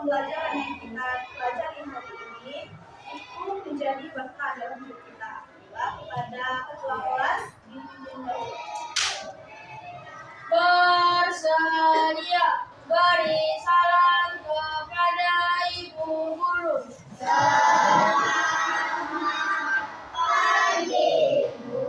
pembelajaran yang kita pelajari hari ini itu menjadi berkah dalam hidup kita. Kepada ketua kelas dipimpin dahulu. Bersedia beri salam kepada Ibu Guru. Selamat pagi, Bu.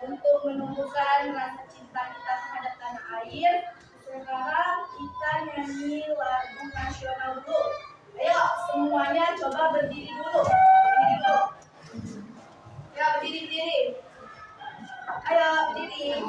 Untuk menumbuhkan rasa cinta kita terhadap tanah air, sekarang kita nyanyi lagu nasional dulu. Ayo semuanya coba berdiri dulu. Ya berdiri. Ayo berdiri.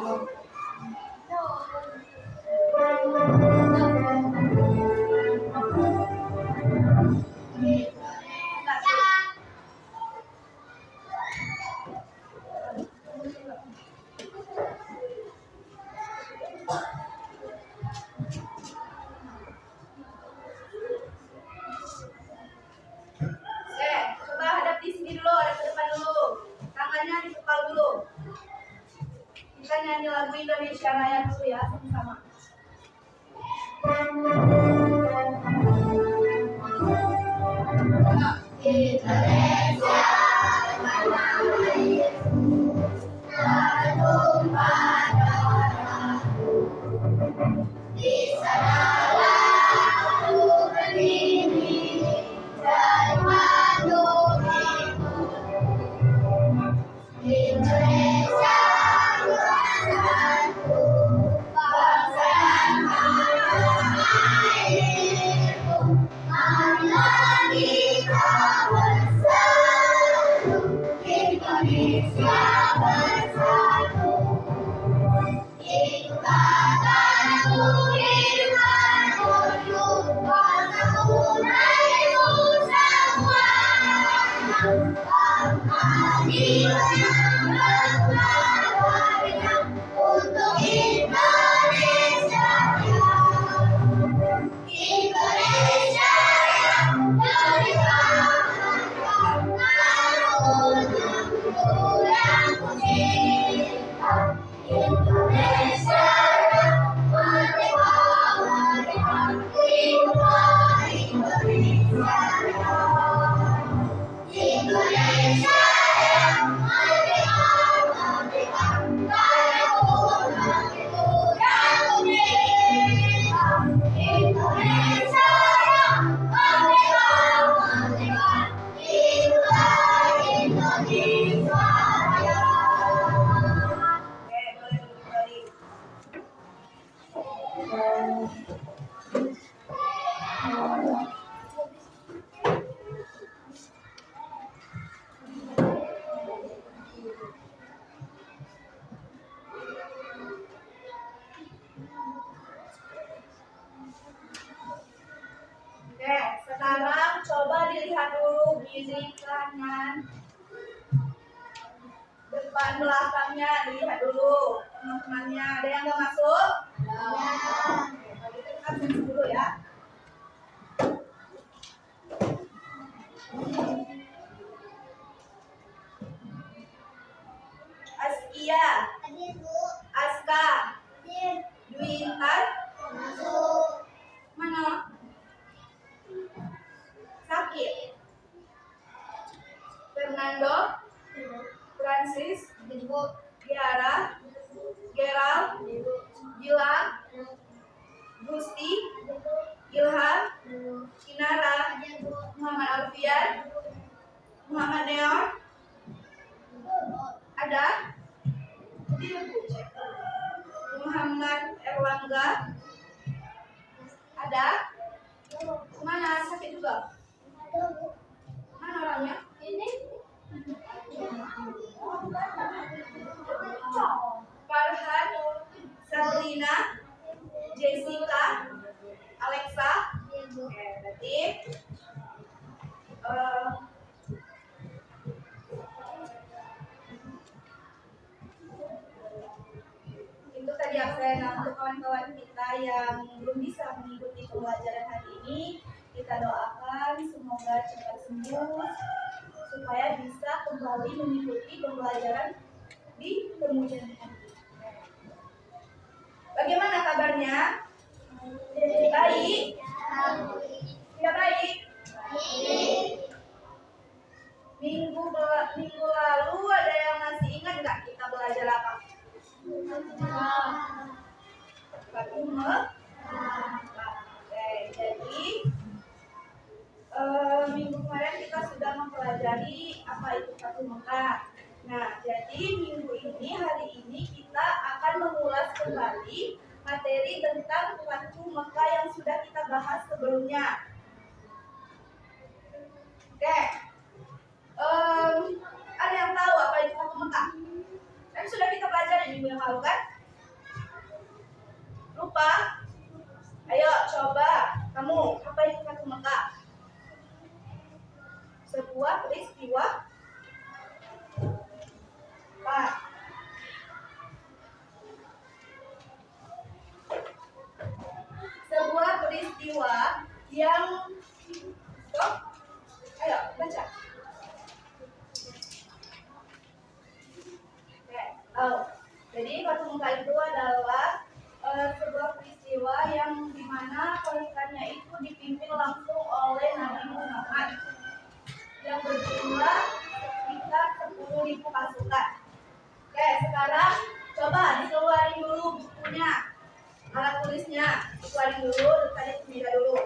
Coba hadap di sini dulu, hadap ke depan dulu. Tangannya di kepala dulu. Kita nyanyi lagu Indonesia Raya dulu ya, sama-sama. Indonesia, tanah airku, tertumpah darahku. Di sanalah aku berdiri dan menunggu. Indonesia, bangsaku, bangsa dan tanah airku. Marilah kita bersatu, Indonesia bersatu. Itu kataku firmanku, bangsaku rakyatku semuanya. Marilah berkarya untuk Indonesia Raya. Indonesia Raya, berikan naruhku yang ku cinta. Indonesia Raya, merdeka, merdeka, kita Indonesia Raya. Indonesia Raya, merdeka, merdeka, tanahku, negeriku Oke, boleh duduk kembali. Oke, sekarang coba dilihat dulu kiri kanan depan belakangnya, dilihat dulu teman-temannya. Ada yang nggak masuk? Oke, kalau gitu kita tulis dulu ya. Askia, Aska, Dwintar, mana? Sakit. Fernando, Francis, Giara, Gerald, Gilang, Gusti, Ilham, Kinara, Muhammad Alfian, Muhammad Neon, ada? Muhammad Erlangga, ada? Mana sakit juga? Mana orangnya? Farhan, Sabrina, Jessica, Alexa. Oke, berarti itu tadi absen. Nah, untuk kawan-kawan kita yang belum bisa mengikuti pembelajaran hari ini, kita doakan semoga cepat sembuh supaya bisa kembali mengikuti pembelajaran di kemudian hari. Bagaimana kabarnya? Baik? Tidak baik? Minggu lalu ada yang masih ingat nggak kita belajar apa? Oke, jadi minggu kemarin kita sudah mempelajari apa itu Fatu Mekah. Nah, jadi minggu ini, hari ini kita akan mengulas kembali materi tentang Fatu Mekah yang sudah kita bahas sebelumnya. Oke, ada yang tahu apa itu Fatu Mekah? Kan sudah kita pelajari minggu yang lalu kan? Lupa? Ayo coba kamu, apa itu Fatu Mekah? Sebuah peristiwa apa? Sebuah peristiwa yang ayo baca. Jadi Fatu Mekah itu adalah sebuah peristiwa yang dimana pasukannya itu dipimpin langsung oleh Nabi Muhammad yang berjumlah sekitar 10.000 pasukan. Oke, sekarang coba dikeluarin dulu bukunya, alat tulisnya, dikeluarin dulu, tadi pindah dulu.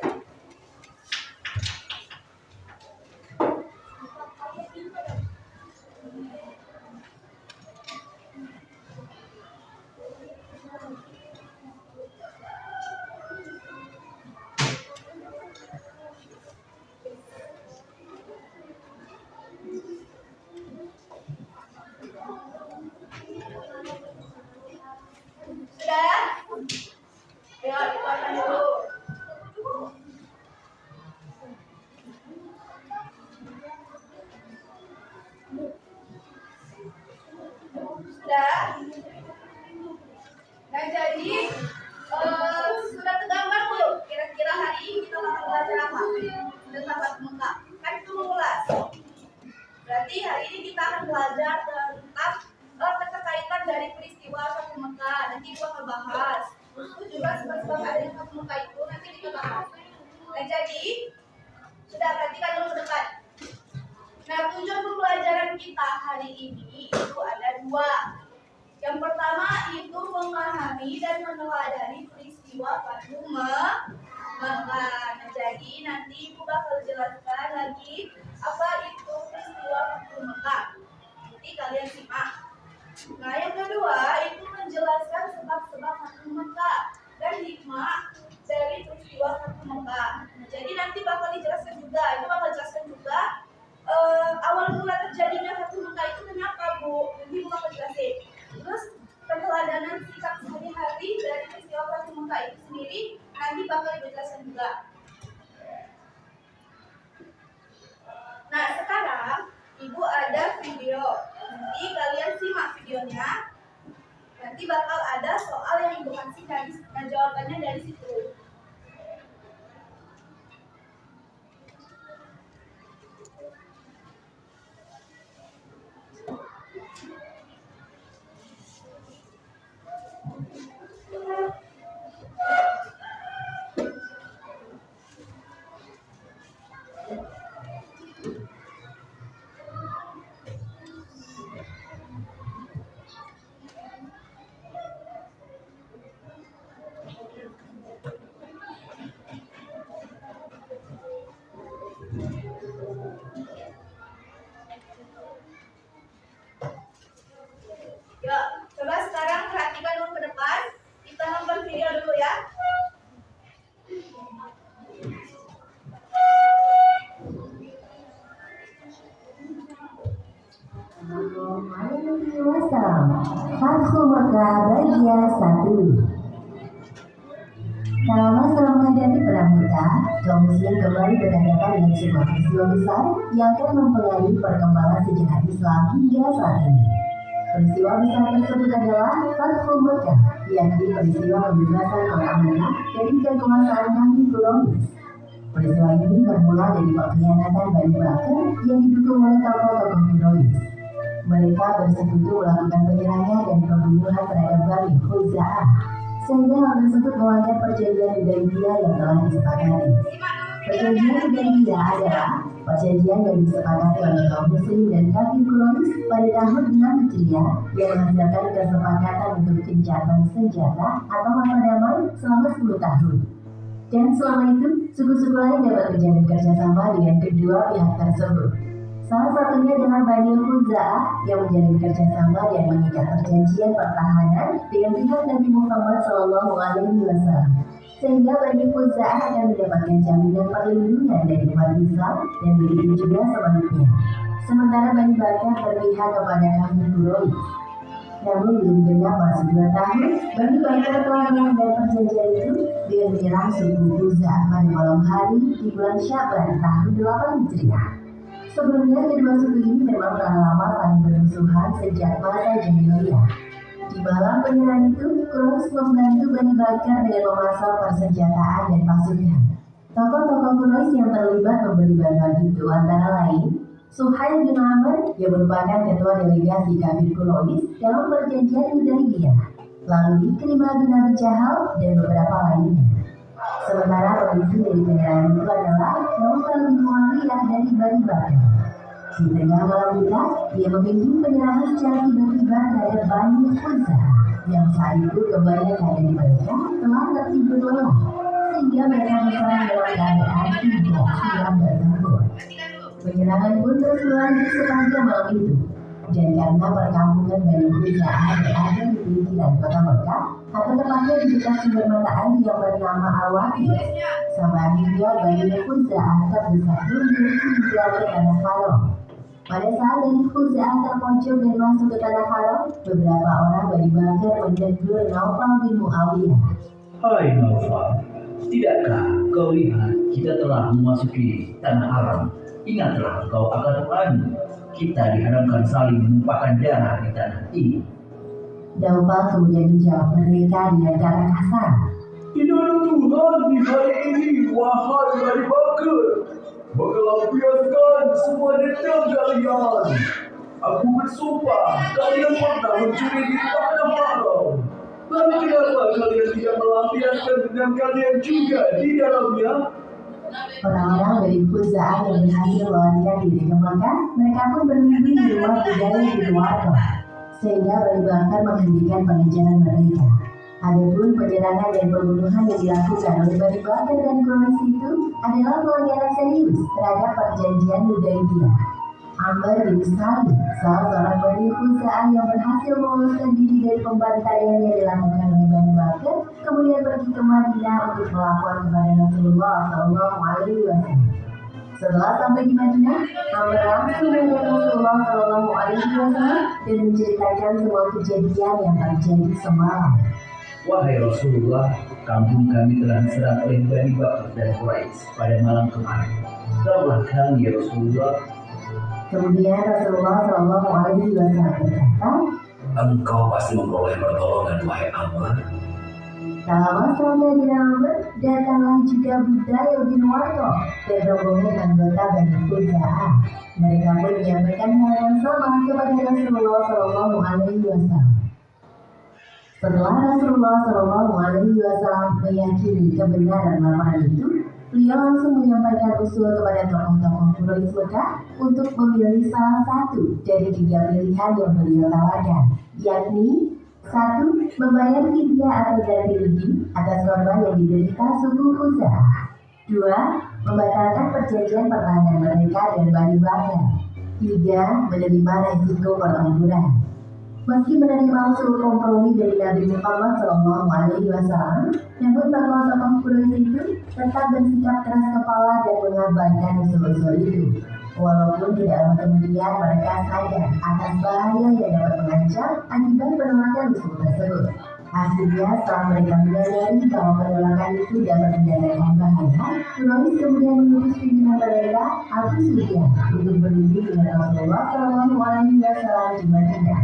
Sudah? Ayo dikeluarkan dulu. Sudah? Nah, jadi sudah tergambar belum? Kira-kira hari ini kita akan belajar apa? Tentang Fatu Mekah. Kan itu mengulas. Berarti hari ini kita akan belajar tentang keterkaitan dari peristiwa Fatu Mekah. Nanti kita akan bahas. Itu juga sebab-sebab adanya Fatu Mekah itu nanti kita bahas. Nah, jadi sudah perhatikan dulu ke depan. Nah, tujuan pembelajaran kita hari ini itu ada dua. Yang pertama itu memahami dan meneladani peristiwa Fatu Mekah. Nah, jadi nanti Ibu bakal jelaskan lagi apa itu peristiwa Fatu Mekah. jadinya Fathul Mekah itu kenapa, Bu? Nanti Bu akan jelasin. Terus perteladanan sikap sehari-hari dari peristiwa Fathul Mekah itu sendiri nanti bakal dijelaskan juga. Nah, sekarang Ibu ada video. Nanti kalian simak videonya. Nanti bakal ada soal yang Ibu kasih dan jawabannya dari situ. Yuk, coba sekarang perhatikan dulu ke depan. Kita nonton video dulu ya. Assalamualaikum. Fathul Mekah bagian 1. Selama menghadapi perang Mekah, kaum muslim kembali berhadapan dengan sebuah peristiwa besar yang akan mempengaruhi perkembangan sejarah Islam hingga saat ini. Peristiwa besar tersebut adalah Fathul Mekah, yakni peristiwa pembebasan kota Mekah dari kekuasaan Bani Quraisy. Peristiwa ini bermula dari pengkhianatan Bani Bakr yang didukung oleh tokoh-tokoh Quraisy. Mereka bersekutu melakukan penyerangan dan pembunuhan terhadap Bani Khuza'ah, sehingga hal tersebut melanggar perjanjian Hudaybiyah yang telah disepakati. Perjanjian Hudaybiyah adalah perjanjian yang disepakati oleh kaum muslim dan kafir Quraisy pada tahun 6 Hijriah yang menghasilkan kesepakatan untuk gencatan senjata atau masa damai selama 10 tahun. Dan selama itu, suku-suku lain dapat menjalin kerjasama dengan kedua pihak tersebut. Salah satunya adalah Bani Khuza'ah yang menjalin kerjasama dan mengikat perjanjian pertahanan dengan pihak Nabi Muhammad SAW, sehingga Bani Khuza'ah akan mendapatkan jaminan perlindungan dari umat Islam dan begitu juga sebaliknya. Sementara Bani Bakr berpihak kepada kafir Quraisy. Namun belum genap masuk 2 tahun, Bani Bakr telah melanggar perjanjian itu dengan menyerang suku Khuza'ah pada malam hari di bulan Syaban tahun 8 Hijriah. Sebelumnya, kedua suku ini memang telah lama saling bermusuhan sejak masa jahiliyah. Di malam penyerangan itu, Quraisy membantu Bani Bakr dengan memasang persenjataan dan pasukan. Tokoh-tokoh Quraisy yang terlibat memberi bantuan itu antara lain Suhail bin Amr yang merupakan ketua delegasi kafir Quraisy dalam perjanjian Hudaybiyah, lalu Ikrimah bin Abi Jahal dan beberapa lainnya. Sementara pemimpin dari penyerangan itu adalah Naufal bin Muawiyah dari Bani Bakr. Di tengah malam itu, dia memimpin penyerangan secara tiba-tiba terhadap Bani Khuza'ah yang saat itu kebanyakan dari mereka telah tertidur lelap, sehingga mereka menyerang dalam keadaan tidak siap bertempur. Penyerangan pun terus berlanjut sepanjang malam itu, dan karena perkampungan Bani Khuza'ah berada di pinggiran kota Mekah, atau tepatnya di dekat sumber mata air yang bernama Al-Waqi, sampai akhirnya Bani Khuza'ah terbersatu hingga ke tanah haram. Pada saat Bani Khuza'ah terpojok dan masuk ke tanah haram, beberapa orang Bani Bakr menegur Naufal bin Muawiyah. Hai Naufal, tidakkah kau lihat kita telah memasuki tanah haram? Ingatlah kau akan Tuhan. Kita diharapkan saling menumpahkan darah di tanah ini. Naufal kemudian menjawab mereka dengan kata kasar. Tidak ada Tuhan di hari ini, wahai Bani Bakr. Maka lampiaskan semua dendam kalian. Aku bersumpah kalian pernah mencuri di tanah haram. Lalu kenapa kalian tidak melampiaskan dendam kalian juga di dalamnya? Orang-orang dari Khuza'ah yang berhasil melarikan diri ke Mekah, mereka pun bermimpi di luar budaya di luar kota, sehingga Bani Bakr menghentikan pengejaran mereka. Adapun penyerangan dan pembunuhan yang dilakukan oleh Bani Bakr dan Quraisy itu adalah pelanggaran serius terhadap perjanjian Hudaybiyah. Amr bin Salim, salah seorang Bani Khuza'ah yang berhasil meloloskan diri dari pembantaian yang dilakukan oleh Bani Bakr, kemudian pergi ke Madinah untuk melapor kepada Rasulullah SAW. Setelah sampai di Madinah, Amr langsung menghadap Rasulullah Shallallahu Alaihi Wasallam dan menceritakan semua kejadian yang terjadi semalam. Wahai Rasulullah, kampung kami telah diserang oleh Bani Bakr dan Quraisy pada malam kemarin. Taulah kami ya Rasulullah. Kemudian Rasulullah Shallallahu Alaihi Wasallam berkata, Engkau pasti memperoleh pertolongan, wahai Amr. tak lama setelah dari Amr, datanglah juga Budayl bin Warqah dan rombongan anggota Bani Khuza'ah. Mereka pun menyampaikan hal yang sama kepada Rasulullah Shallallahu Alaihi Wasallam. Setelah Rasulullah Shallallahu Alaihi Wasallam meyakini kebenaran laporan itu, beliau langsung menyampaikan usul kepada tokoh-tokoh Quraisy Mekah untuk memilih salah satu dari 3 pilihan yang beliau tawarkan, yakni 1. Membayar fidyah atau ganti rugi atas korban yang diderita suku Khuza'ah. 2. Membatalkan perjanjian pertahanan mereka dan Bani Bakr. 3. Menerima resiko pertempuran. Meski menerima usul kompromi dari Nabi Muhammad SAW, namun tokoh-tokoh Quraisy itu tetap bersikap keras kepala dan mengabaikan usul-usul itu. Walaupun tidak lama kemudian mereka sadar atas bahaya yang dapat mengancam akibat penolakan usul tersebut. Hasilnya, setelah mereka menyadari bahwa penolakan itu dapat mendatangkan bahaya, Quraisy kemudian mengutus pimpinan mereka, Abu Sufyan, untuk berunding dengan Rasulullah SAW di Madinah.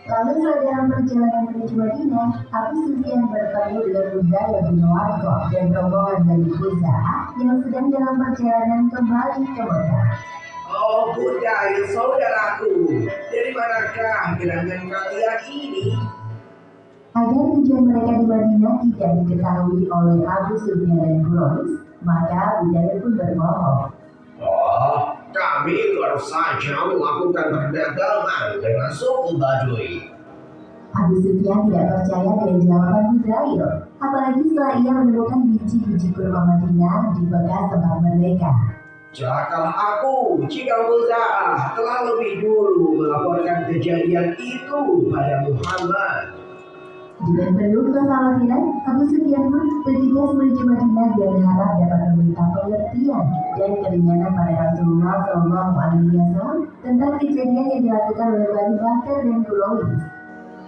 Lalu dalam perjalanan menuju Madinah, Abu Sufyan bertemu dengan Budayl bin Warqah dan rombongan Bani Khuza'ah yang sedang dalam perjalanan kembali ke Mekah. Oh Budayl, saudaraku, dari manakah gerangan kalian ini? Agar tujuan mereka di Madinah tidak diketahui oleh Abu Sufyan dan Quraisy, maka Budayl pun berbohong. Oh, kami baru saja melakukan perdagangan dengan suku Baduy. Abu Sufyan tidak percaya dengan jawaban Budayl, apalagi setelah ia menemukan biji-biji kurma Madinah di bekas tempat mereka. Celakalah aku jika Khuza'ah telah lebih dulu melaporkan kejadian itu pada Muhammad. Dengan penuh kekhawatiran, Abu Sufyan pun bergegas menuju Madinah dan berharap dapat meminta pengertian dan keringanan pada Rasulullah SAW tentang kejadian yang dilakukan oleh Bani Bakr dan Quraisy.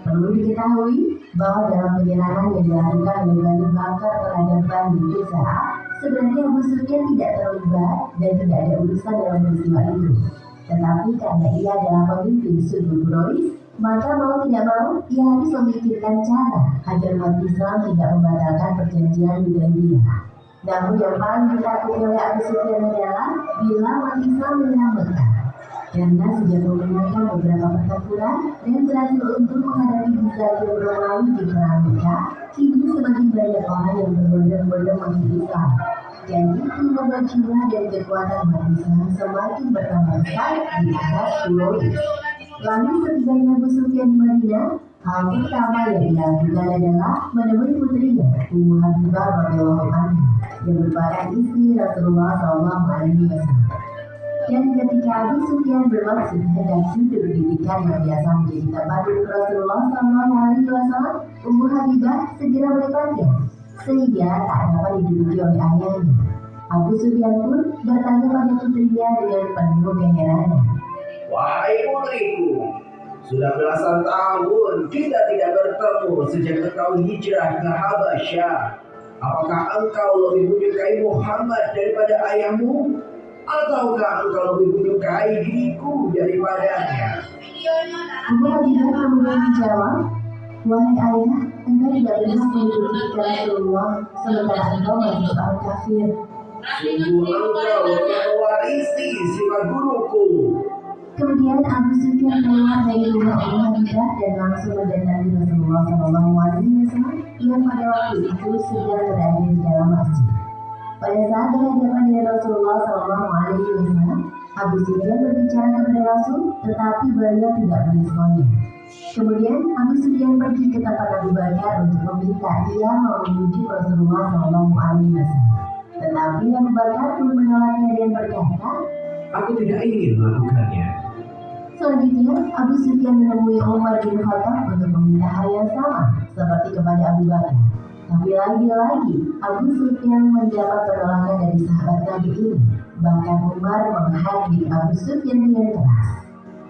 Perlu diketahui bahwa dalam penyerangan yang dilakukan oleh Bani Bakr terhadap Bani Khuza'ah, sebenarnya Abu Sufyan tidak terlibat dan tidak ada urusan dalam peristiwa itu. Tetapi karena ia adalah pemimpin suku Quraisy, maka mau tidak mau ia harus memikirkan cara agar umat Islam tidak membatalkan perjanjian Hudaybiyah. Namun yang paling ditakuti oleh Abu Sufyan adalah bila umat Islam menyerang Mekah. Karena sejak memenangkan beberapa pertempuran dan berhasil untuk menghadapi Bizantium Romawi di perang Mekah, kini semakin banyak orang yang berbondong-bondong masuk Islam. Dan itu membuat jumlah dan kekuatan umat Islam semakin bertambah besar di atas Quraisy. Lalu setibanya Abu Sufyan di Madinah, hal pertama yang dilakukan adalah menemui putrinya, Ummu Habibah radhiyallahu anha, yang merupakan istri Rasulullah SAW. Dan ketika Abu Sufyan bermaksud hendak duduk di tikar yang biasa menjadi tempat duduk Rasulullah SAW, Ummu Habibah segera melepasnya, sehingga tak dapat diduduki oleh ayahnya. Abu Sufyan pun bertanya pada putrinya dengan penuh keheranan. Wahai putriku, sudah belasan tahun kita tidak bertemu sejak engkau hijrah ke Habasyah. Apakah engkau lebih menyukai Muhammad daripada ayahmu? Ataukah engkau lebih menyukai diriku daripadanya? Ummu Habibah kemudian menjawab, wahai ayah, engkau tidak berhak menduduki tikar Rasulullah sementara engkau masih seorang kafir. Sungguh engkau mewarisi sifat guruku. Kemudian Abu Sufyan keluar dari rumah Ummu Habibah dan langsung mendatangi Rasulullah SAW yang pada waktu itu sedang berada di dalam masjid. Pada saat berhadapan dengan Rasulullah SAW, Abu Sufyan berbicara kepada Rasul, tetapi beliau tidak meresponnya. Kemudian Abu Sufyan pergi ke tempat Abu Bakar untuk meminta ia mau menuju Rasulullah SAW. Tetapi Abu Bakar pun menolaknya dan berkata, Aku tidak ingin melakukannya. Selanjutnya, Abu Sufyan menemui Umar bin Khattab untuk meminta hal yang sama seperti kepada Abu Bakar. Tapi lagi-lagi, Abu Sufyan mendapat penolakan dari sahabat Nabi ini. Bahkan Umar menghadiri Abu Sufyan dengan keras.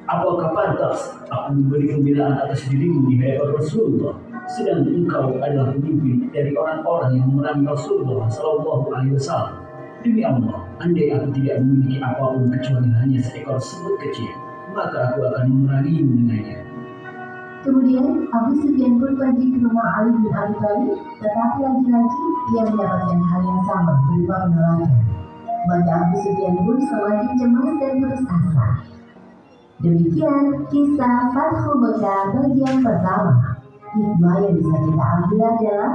Apakah pantas aku memberi pembelaan atas dirimu di hadapan Rasulullah, sedang engkau adalah pemimpin dari orang-orang yang memerangi Rasulullah Shallallahu Alaihi Wasallam? Demi Allah, andai aku tidak memiliki apapun kecuali hanya seekor semut kecil, maka aku akan memerangimu dengannya. Kemudian Abu Sufyan pun pergi ke rumah Ali bin Abi Thalib, tetapi lagi-lagi ia mendapatkan hal yang sama berupa penolakan. Maka Abu Sufyan pun semakin cemas dan putus asa. Demikian kisah Fathu Mekah bagian pertama. Hikmah yang bisa kita ambil adalah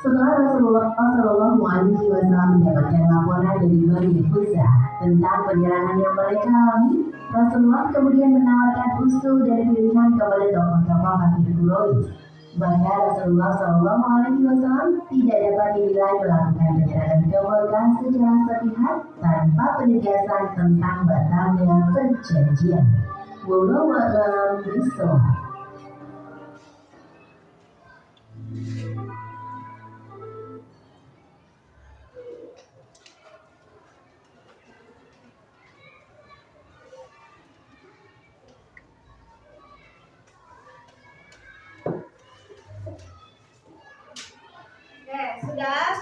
setelah Rasulullah SAW mendapatkan laporan dari Bani Huzah tentang penyerangan yang mereka alami, Rasulullah kemudian menawarkan usul dan pilihan kepada tokoh-tokoh kafir Quraisy. Maka Rasulullah SAW tidak dapat dinilai melakukan penyerangan ke Mekah secara sepihak tanpa penegasan tentang batalnya perjanjian. Wallahu a'lam bishawab.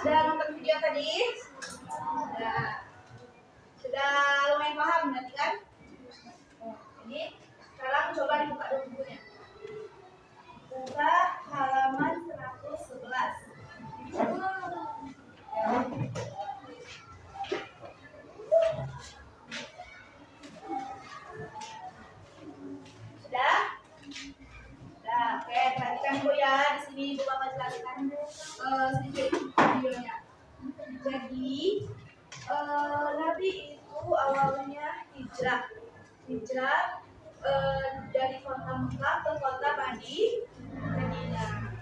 Sudah nonton video tadi? Sudah lumayan paham nanti kan? Jadi sekarang coba dibuka dulu bukunya. Buka halaman 111. Sudah? Oke, perhatikan dulu ya. Di sini Ibu bakal jelaskan sedikit videonya. Jadi, Nabi itu awalnya hijrah dari kota Mekah ke kota Madinah.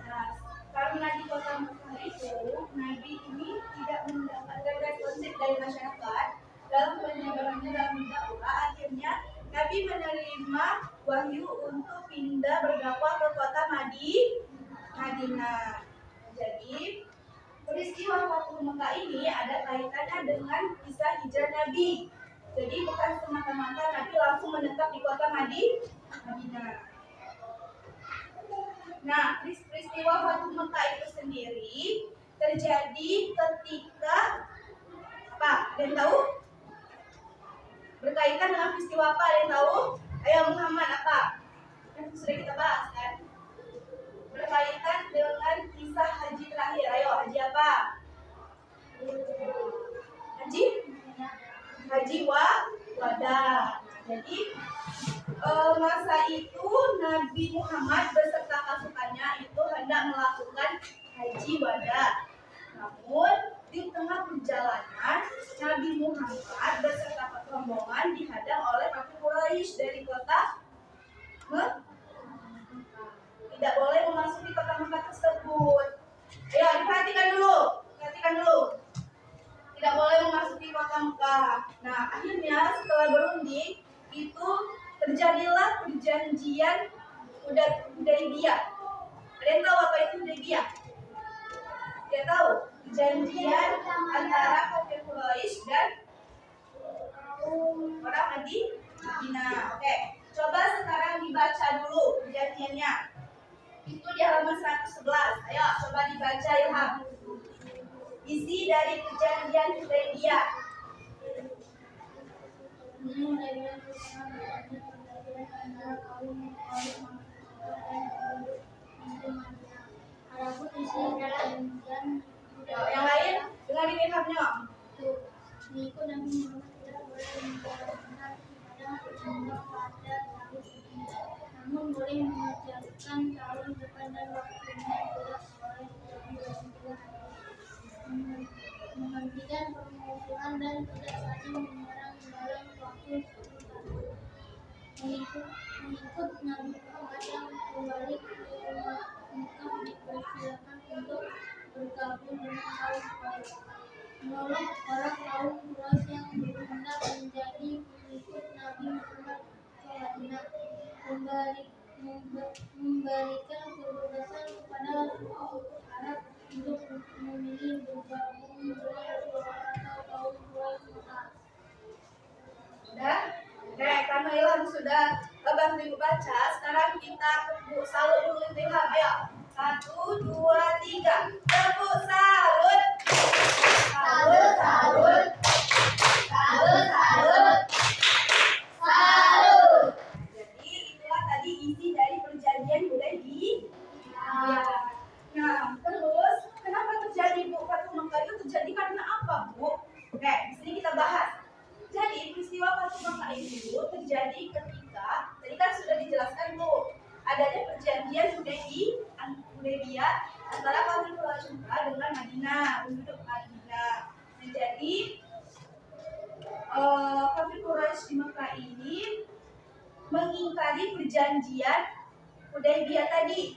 Nah, karena di kota Mekah itu Nabi ini tidak mendapatkan responsif dari masyarakat dalam penyebarannya dalam dakwah, akhirnya Nabi menerima wahyu untuk pindah berdakwah ke kota Madinah. Jadi peristiwa Fathu Mekah ini ada kaitannya dengan kisah hijrah Nabi. Jadi bukan semata-mata Nabi langsung menetap di kota Madinah. Nah, peristiwa Fathu Mekah itu sendiri terjadi ketika apa? Ada yang tahu? Berkaitan dengan peristiwa apa? Ada yang tahu? Ayo Muhammad, apa? Yang sudah kita bahas kan? Berkaitan dengan kisah haji terakhir. Ayo, haji apa? Haji wada. Jadi masa itu Nabi Muhammad beserta pasukannya itu hendak melakukan haji wada. Namun di tengah perjalanan Nabi Muhammad beserta rombongan dihadang oleh kafir Quraisy dari kota Mekah. Tidak boleh memasuki kota Mekah tersebut. Ayo perhatikan dulu. Tidak boleh memasuki kota Mekah. Nah, akhirnya setelah berunding itu terjadilah perjanjian Hudaybiyah. Ada yang tahu apa itu Hudaybiyah? Dia tahu? Perjanjian antara kafir Quraisy dan orang Madinah. Oke, coba sekarang dibaca dulu perjanjiannya. Itu di halaman 111. Ayo coba dibaca Ilham. Isi dari perjanjian Hudaybiyah. Yang lain dengarin Ilhamnya. Namun boleh mengerjakan calon depan dan waktunya tidak boleh menghentikan permusuhan dan tidak saling menyerang dalam waktu mengikut Nabi Muhammad yang kembali ke Mekah dipersilakan untuk bergabung dengan kaum Quraisy. Menolong orang kaum Quraisy yang hendak menjadi pengikut Nabi Muhammad ke Madinah, memberikan kebebasan kepada suku Arab untuk memilih bergabung dengan Rasulullah atau kaum Quraisy Mekah. Sudah? Oke, karena Ilham sudah bantu ibu baca, sekarang kita tepuk salut dulu untuk Ilham. Ayo, 1, 2, 3. Tepuk salut. Salut, salut. Salut, salut. Salut. Jadi itulah tadi isi dari perjanjian Hudaybiyah. Nah, terus kenapa terjadi Bu Fatu Mekah itu terjadi karena apa, Bu? Oke, di sini kita bahas. Jadi peristiwa Fatu Mekah itu terjadi ketika tadi kan sudah dijelaskan Bu, adanya perjanjian Hudaybiyah antara Kaum Quraisy Mekah dengan Madinah, penduduk Madinah. Nah, jadi Kaum Quraisy di Mekah ini mengingkari perjanjian Hudaybiyah tadi.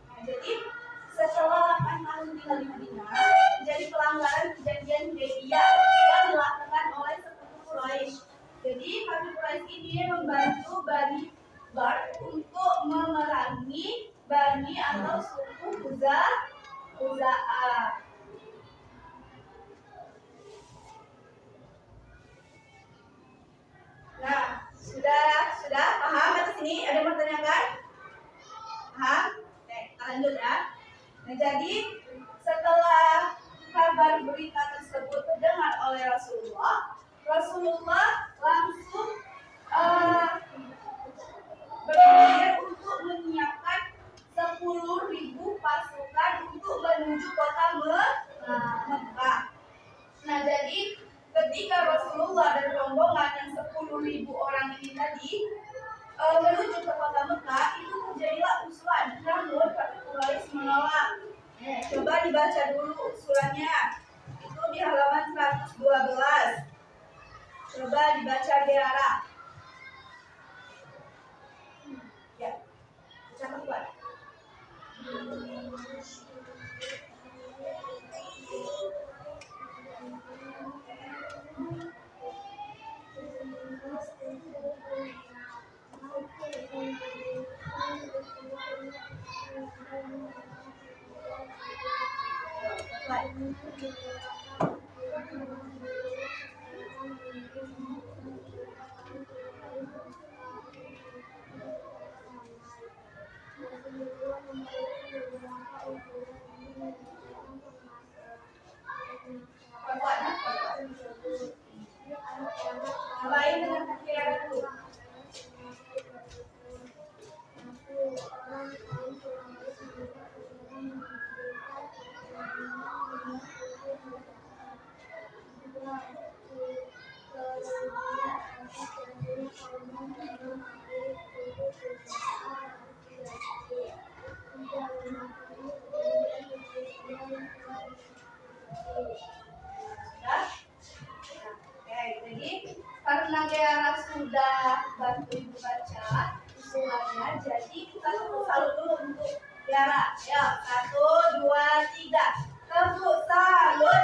Nah, jadi setelah 8 tahun tinggal di Madinah, terjadi pelanggaran perjanjian Hudaybiyah yang dilakukan oleh sekutu Quraisy. Jadi Kaum Quraisy ini membantu Bani Bar untuk memerangi Bani atau suku Khuza'ah. Nah, sudah paham sampai sini? Ada yang bertanyakan? Paham? Oke, kita lanjut ya. Nah, jadi setelah kabar berita tersebut terdengar oleh Rasulullah langsung berpikir untuk menyiapkan 10.000 pasukan untuk menuju kota Mekah. Nah, jadi ketika Rasulullah dan rombongan yang 10.000 orang ini tadi menuju ke kota Mekah, itu terjadilah usulan, namun Quraisy menolak. Coba dibaca dulu usulannya. Itu di halaman 112. Coba dibaca Tiara. Ya, baca kuat. Cobain dengan Tiara dulu. Karena Tiara sudah bantu ibu baca usulannya, jadi kita tepuk salut dulu untuk Tiara. Ya, 1, 2, 3. Tepuk salut.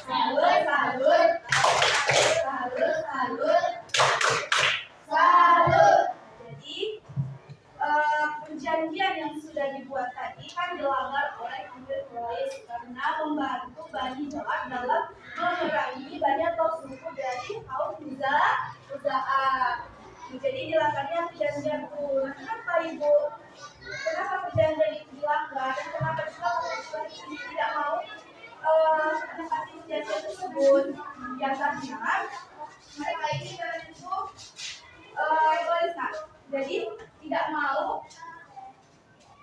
Salut, salut. Salut, salut. Salut. Jadi perjanjian yang sudah dibuat tadi kan dilanggar oleh Kaum Quraisy karena membantu Bani Jar dalam memerangi Bani atau suku dari kaum Khuza'ah. Jadi dilanggarnya perjanjian itu. Nah, kenapa Ibu? Kenapa perjanjian itu dilanggar dan kenapa juga Quraisy ini tidak mau menepati perjanjian tersebut? Yang karena mereka ini itu egois, nah. Jadi tidak mau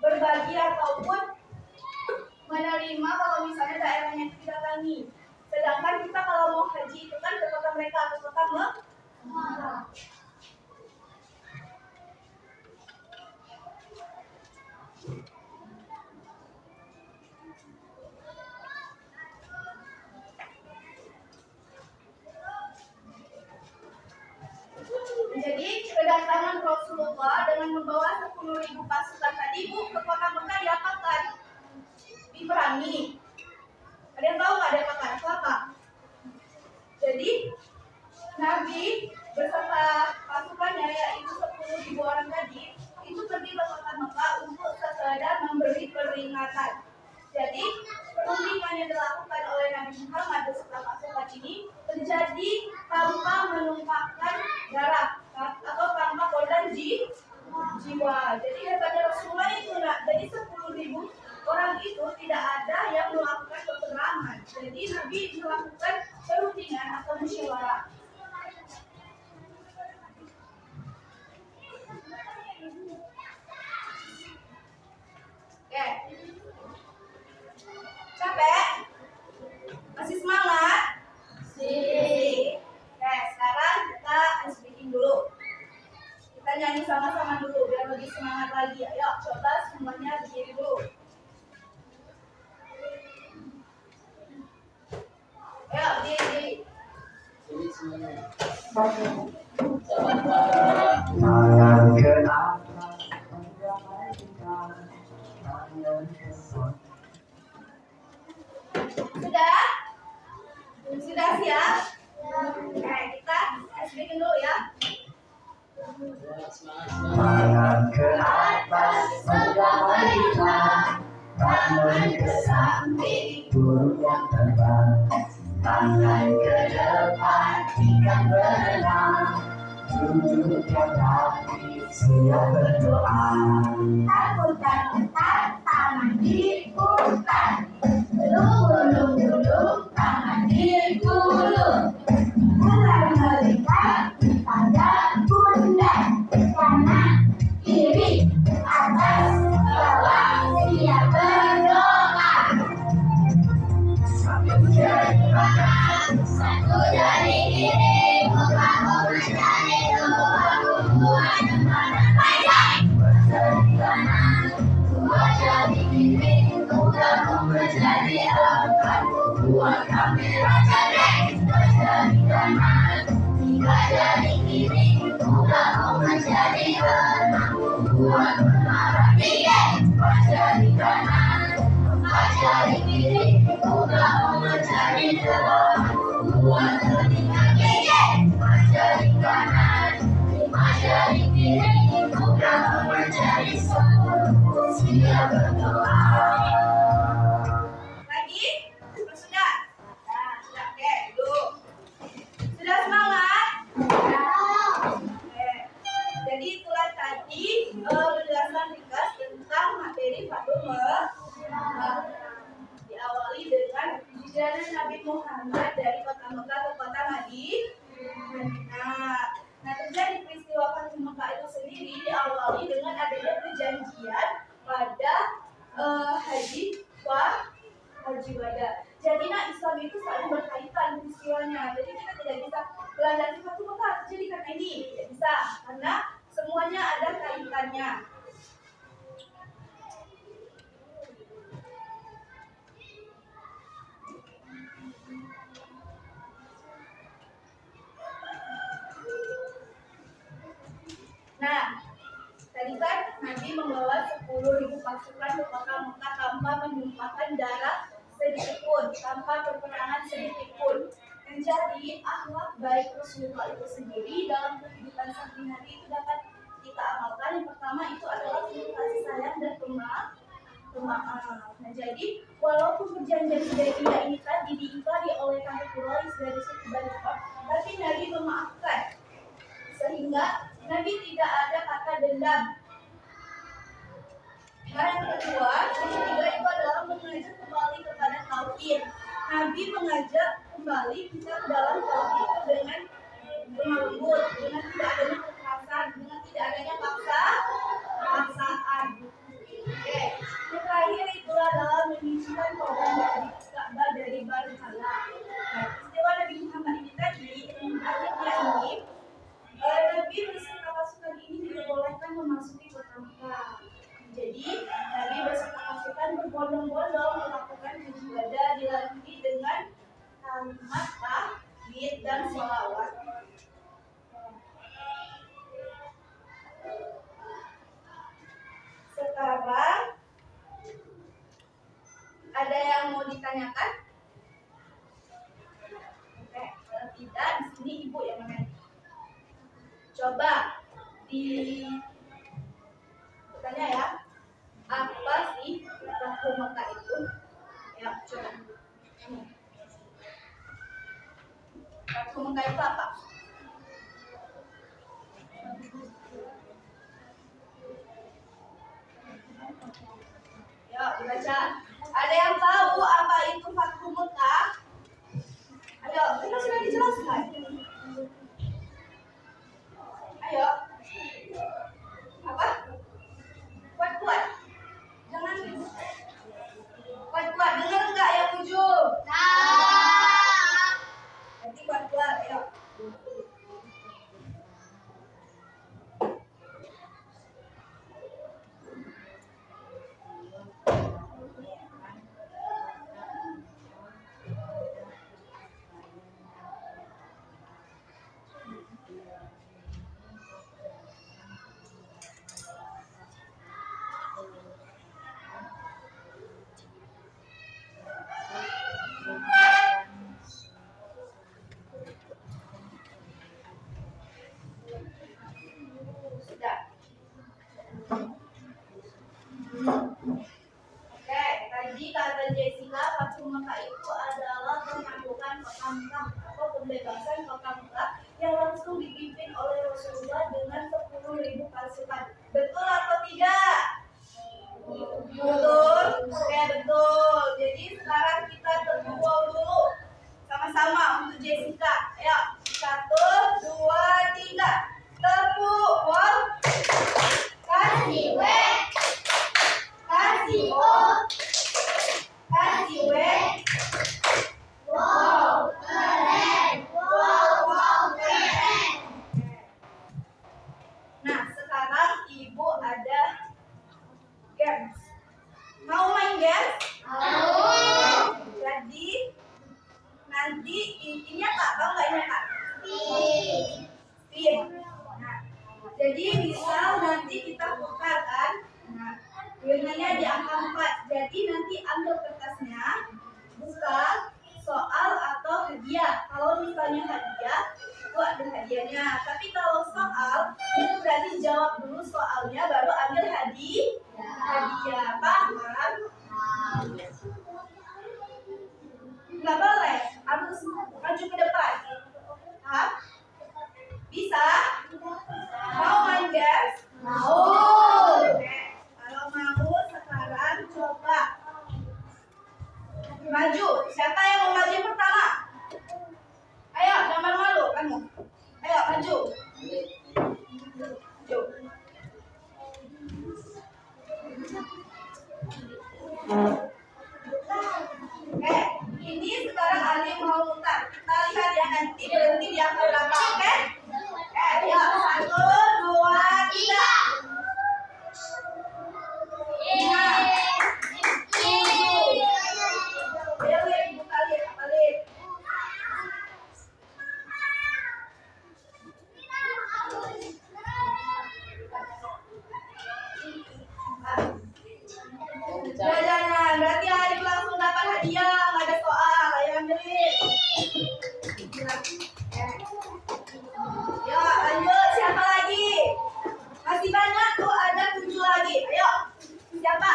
berbagi ataupun menerima kalau misalnya daerahnya itu didatangi. Sedangkan kita kalau mau haji itu kan ke kota mereka atau kota Mekah. Jadi kedatangan Rasulullah dengan membawa 10.000 pasukan tadi Bu ke kota Mekah diapakan? Diperangi. Ada yang tahu nggak diapakan? Apa? Jadi Nabi beserta pasukannya yaitu 10.000 orang tadi itu pergi ke kota Mekah untuk sekedar memberi peringatan. Jadi perundingan yang dilakukan oleh Nabi Muhammad beserta pasukan ini terjadi tanpa menumpahkan Wah, jadi hebatnya Rasulullah itu nak. Jadi 10.000 orang itu tidak ada yang melakukan peperangan. Jadi Nabi melakukan perundingan atau musyawarah. Oke. Capek? Masih semangat? Masih. Oke, sekarang kita ice breaking dulu. Kita nyanyi sama-sama dulu biar lebih semangat lagi. Ayo, coba semuanya berdiri dulu. Ayo, berdiri. Tangan ke atas, Sudah? Sudah siap? Oke, kita ice breaking dulu ya. tangan ke atas, berdamailah, tangan ke samping, burung yang terbang, tangan ke depan, ikan berenang, duduk yang rapi, siap berdoa. Takut, tangan diputar, belum, tangan digulung, mulai melihat pada pundak, kanan, kiri, atas, bawah, siap berdoa. Satu jari kanan, satu jari kiri, mukamu menjadi dua, dua depan panjang. Jari kanan, dua jari kiri, mukamu menjadi empat, buat kamera cantik. Jari kanan, tiga jari kiri, mukamu menjadi enam, buat menara tinggi. Jari kanan, empat jari kiri, mukamu menjadi delapan, buat telinga gigi. Jari kanan, lima jari kiri, mukamu menjadi 10, siap berdoa. Lagi? Sudah? Nah, sudah. Oke, duduk. Sudah semangat? Oke. Jadi itulah tadi penjelasan ringkas tentang materi Fatul diawali dengan hijrah Nabi Muhammad dari kota Mekah ke kota Madinah. Nah, terjadi peristiwa Fatul Mekah itu sendiri diawali dengan adanya perjanjian pada Haji Wada. Jadi Islam itu saling berkaitan peristiwanya. Jadi kita tidak bisa melandasi Fatul Mekah terjadi karena ini, tidak bisa karena semuanya ada kaitannya. Nah, tadi kan Nabi membawa 10.000 pasukan ke kota Mekah tanpa menumpahkan darah sedikit pun, tanpa peperangan sedikit pun. Menjadi akhlak baik Rasulullah itu sendiri dalam kehidupan sehari-hari itu dapat kita amalkan. Yang pertama itu adalah kasih sayang dan pemaaf. Nah, jadi walaupun perjanjian Hudaybiyah ini tadi diingkari oleh kafir Quraisy dari suku Bani Quraish, tapi Nabi memaafkan sehingga Nabi tidak ada kata dendam. Nah, yang kedua, yang ketiga itu adalah mengajak kembali kepada tauhid. Nabi mengajak kembali kita ke dalam tauhid itu dengan lemah lembut, dengan tidak adanya kekerasan, dengan tidak adanya paksaan. Oke, yang terakhir itulah adalah menyucikan korban dari Ka'bah dari berhala. Nah, istilah Nabi Muhammad ini tadi, akhirnya ini Nabi beserta pasukan ini diperbolehkan memasuki kota Mekah. Jadi Nabi beserta pasukan berbondong-bondong melakukan haji wada dilanjutkan dengan kalimat tahmid dan sholawat. Sekarang ada yang mau ditanyakan? Oke, kalau tidak di sini ibu yang menanya. Coba tanya ya, apa sih Fatul Mekah itu? Ya, coba. Fatul Mekah itu apa? baca. Ada yang tahu apa itu Fathu Mekah? Ayo, kita sudah dijelaskan. Ayo. Apa? Kuat-kuat. Jangan kuat-kuat. Dengar enggak yang ujung? Nanti kuat-kuat. Ayo. Sudah. Oke, tadi kata Jessica, Fathu Mekah itu adalah penaklukan kota Mekah atau pembebasan kota Mekah yang langsung dipimpin oleh Rasulullah dengan 10.000 pasukan. Betul atau tidak? Betul. Oke, betul. Jadi sekarang kita berkumpul dulu sama-sama untuk Jessica. Ayo, 1, 2, 3. Tepuk wow. Kasih W. Kasih O. Kasih W. Wow, keren. Wow, keren. Nah, sekarang Ibu ada games. Mau main games? Mau. Jadi nanti ini apa? Tahu nggak ini apa? Spin. Nah, jadi misal nanti kita putar kan? Nah, biasanya di angka 4. Jadi nanti ambil kertasnya, buka soal atau hadiah. Kalau misalnya hadiah, itu ada hadiahnya. Tapi kalau soal, itu berarti jawab dulu soalnya, baru ambil hadiah. Paham? Nggak boleh, harus maju ke depan. Paham? Bisa? Mau main guys? Mau. Oke. Kalau mau sekarang coba maju. Siapa yang mau maju pertama? Ayo, jangan malu kamu. Ayo maju. Maju. Oke, ini sekarang Ali mau mutar. Kita lihat ya nanti berhenti di angka berapa, oke? Ayo, 1, 2, 3. Balik, balik, balik. Jangan, berarti Arif langsung dapat hadiah, nggak ada soal, ayo ambilin. Ya, lanjut, siapa lagi? Masih banyak tuh, ada 7 lagi. Ayo, siapa?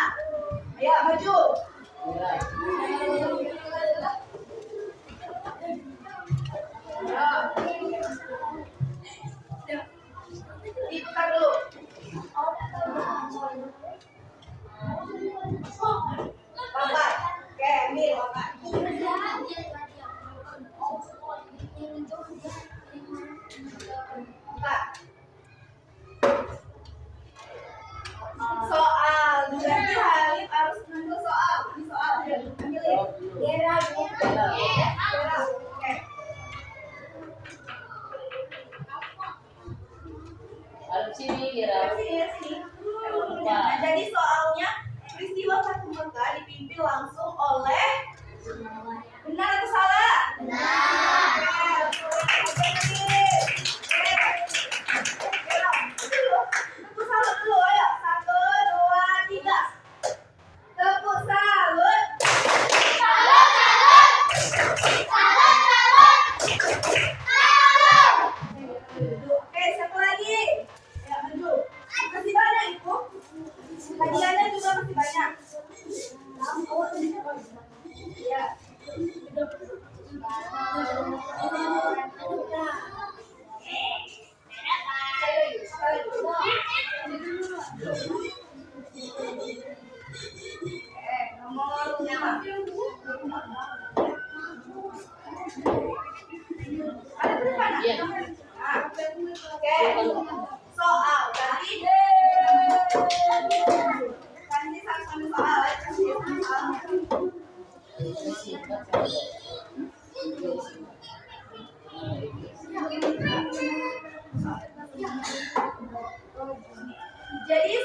Ayo, maju. Diputar dulu. Bapak, oke, ambil bapak. Buka. Soal, berarti Halif harus ngambil soal. Ini soal, ambilin. Oke. Sini. Nah, jadi soalnya peristiwa Fathu Mekah dipimpin langsung oleh benar atau salah? Benar. Tepuk salut dulu, ayo. 1, 2, 3. Tepuk salut. Oke, siapa lagi? Ya, maju. Masih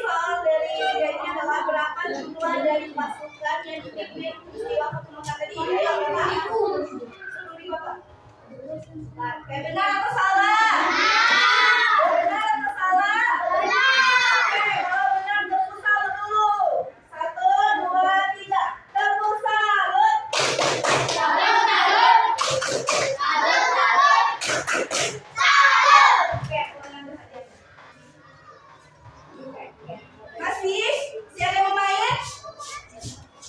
soal dari ini adalah berapa jumlah dari pasukan yang dipimpin peristiwa Fathul tadi? Ayo Bapak. Suruh Bapak. Nah, benar atau salah? Benar atau salah? Oke, kalau benar tepuk salut dulu. 1, 2, 3. Tepuk salut. Oke, ulangan saja. Masih? Siapa yang mau main?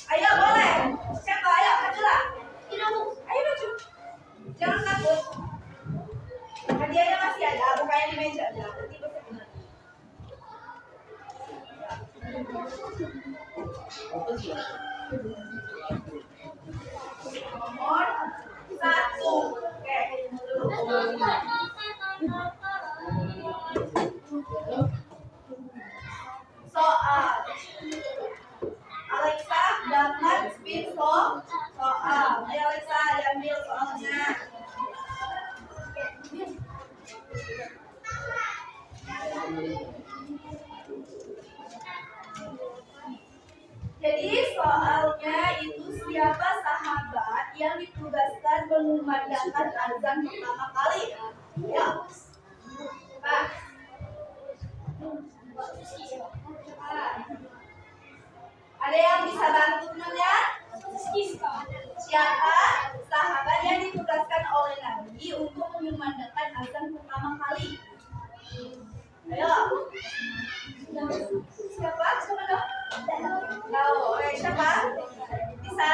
Ayo boleh. Siapa? Ayo majulah. Ayo maju. Jangan takut. Hadiahnya masih ada, bukannya di meja. Nanti bersih. Nomor 1. Oke. Soal. Alexa dapat spin soal. Ayo Alexa, ambil soalnya. Jadi soalnya itu siapa sahabat yang ditugaskan mengumandangkan azan pertama kali? Ya. Pak. Ada yang bisa bantu temannya? Siapa sahabat yang ditugaskan oleh Nabi untuk mengumandangkan azan pertama kali? Ayo. Siapa? Siapa dong? Tahu? Siapa? Bisa?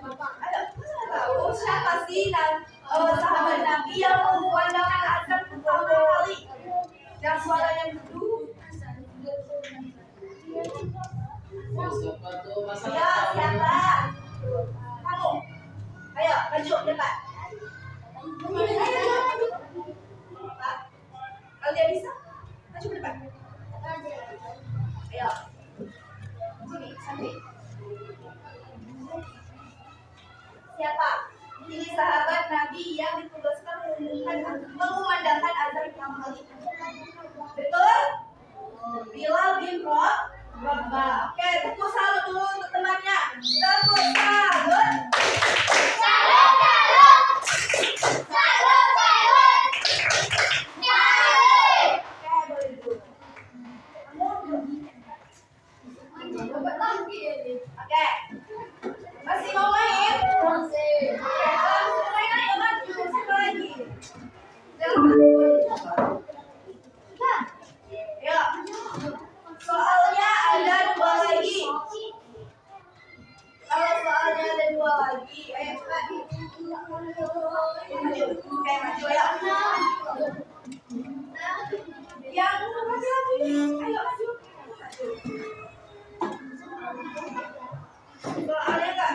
Ayo, tahu siapa sih sahabat Nabi yang mengumandangkan azan pertama kali? Yang suaranya merdu? Ya, siapa? Kamu. Ayo, maju depan. Ayo, maju. Pak, kalian bisa? Maju ke depan. Ayo. Sini, sampai. Siapa? Ini sahabat Nabi yang ditugaskan mengumandangkan azan pertama kali. Betul? Bilal bin Rabah. Oke, tepuk salut dulu untuk temannya. Tepuk salut. Oke. Masih mau main? Masih. Oke, kalau main ayo maju. Siapa lagi? Ya. Soalnya ada 2 lagi. Kalau soalnya ada 2 lagi, ayo cepat. Maju. Oke, maju ya. Yang lagi. Ayo maju. Soalnya enggak.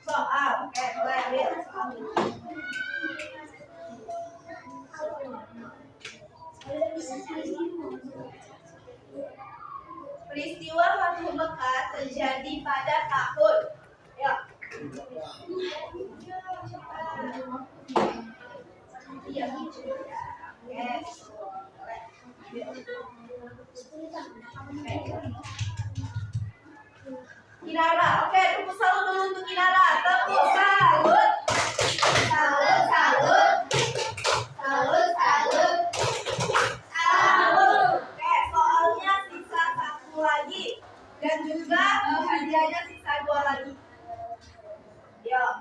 Soal, oke, boleh ambil. Peristiwa Fathul Mekah terjadi pada tahun. Ya. Iya. Kinara, oke, tepuk salut dulu untuk Kinara. Tepuk salut. Salut, salut. Salut, salut. Salut. Oke, soalnya sisa 1 lagi. Dan juga hadiahnya sisa 2 lagi. Yuk.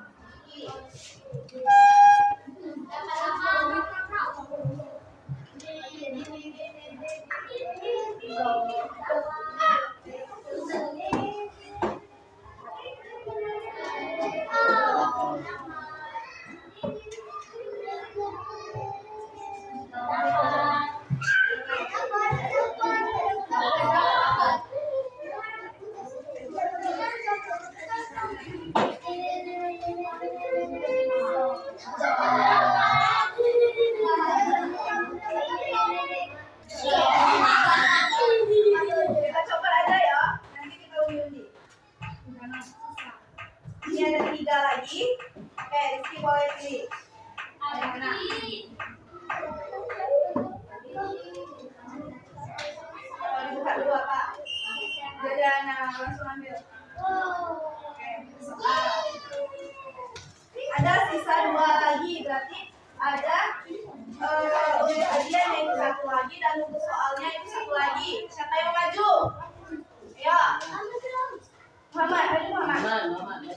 Nah, langsung ambil. Oke, soal. Ada sisa 2 lagi, berarti ada unit hadiah yang 1 lagi dan untuk soalnya itu 1 lagi. Siapa yang mau maju? Ayo. Muhammad, maju Muhammad.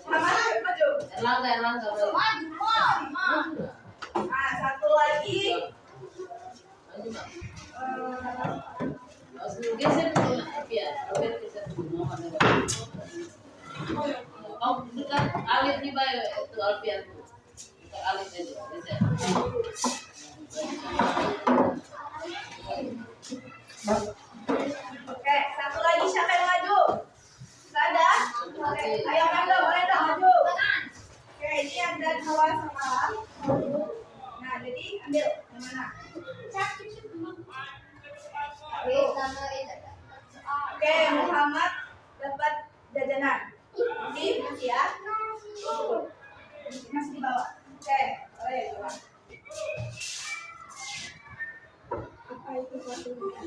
Muhammad maju. Erlangga. Nah, 1 lagi. Geser dulu Alfian. Geser dulu Muhammad. Oh, dekat Alif nih Bay, itu Alfian tuh. Dekat Alif aja. Geser. Oke, 1 lagi siapa yang maju? Gak ada? Oke, ayo Manda, boleh dong maju. Oke, ini ada 2 soal. Nah, jadi ambil yang mana? Oke, Muhammad dapat jajanan. Ini masih ya? Masih di bawah. Oke, boleh coba.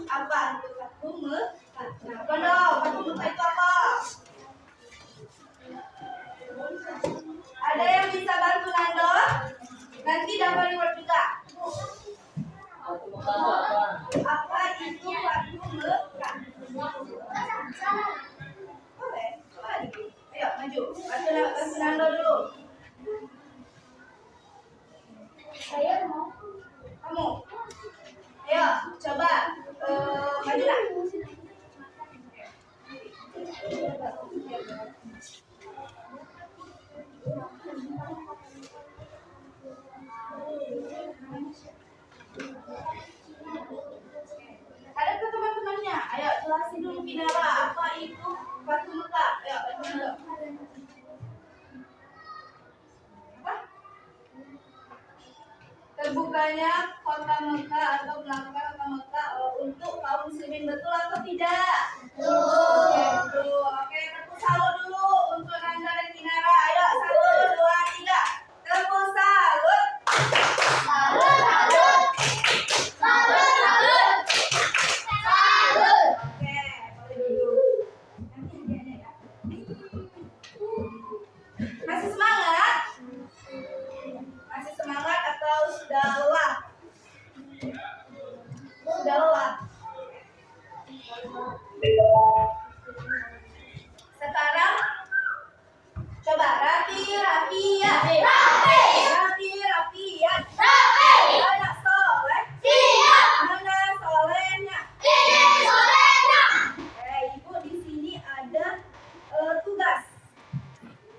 Apa itu Fatuma? Nah, benar. Fatuma itu apa? Ada yang bisa bantu Nando? Nanti dapat reward juga. Apa itu Fatuma? Boleh, coba lagi. Ayo maju. Bantu Nando dulu. Saya mau. Kamu. Ayo, coba majulah. Ada ke teman-temannya? Ayo jelasin dulu Kinara, apa itu batu Mekah? Ayo bantu dulu. Apa? Terbukanya kota Mekah atau melakukan kota Mekah untuk kaum muslimin, betul atau tidak? Betul. Oke, tepuk salut dulu untuk Nanda dan Kinara. Ayo 1, 2, 3. Tepuk salut. Oke, boleh duduk. Nanti hadiahnya ya. Masih semangat? Masih semangat atau sudah lelah? Sudah lelah. Sekarang coba rapi-rapian. Rapi-rapian. Anak soleh. Mana solehnya? Ibu di sini ada tugas.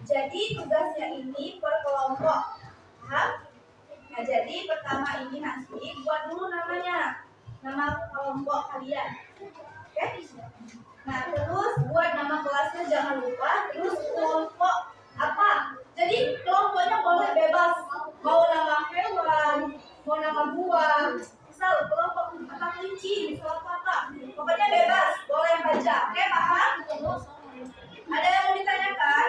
Jadi tugasnya ini per kelompok. Paham? Nah, jadi pertama ini nanti buat dulu namanya. Nama kelompok kalian. Oke? Nah, terus buat nama kelasnya jangan lupa. Terus kelompok apa? Jadi kelompoknya boleh bebas. Mau nama hewan, mau nama buah. Misal kelompok apa kelinci, misal apa. Pokoknya bebas, boleh baca. Oke, paham? Ada yang mau ditanyakan?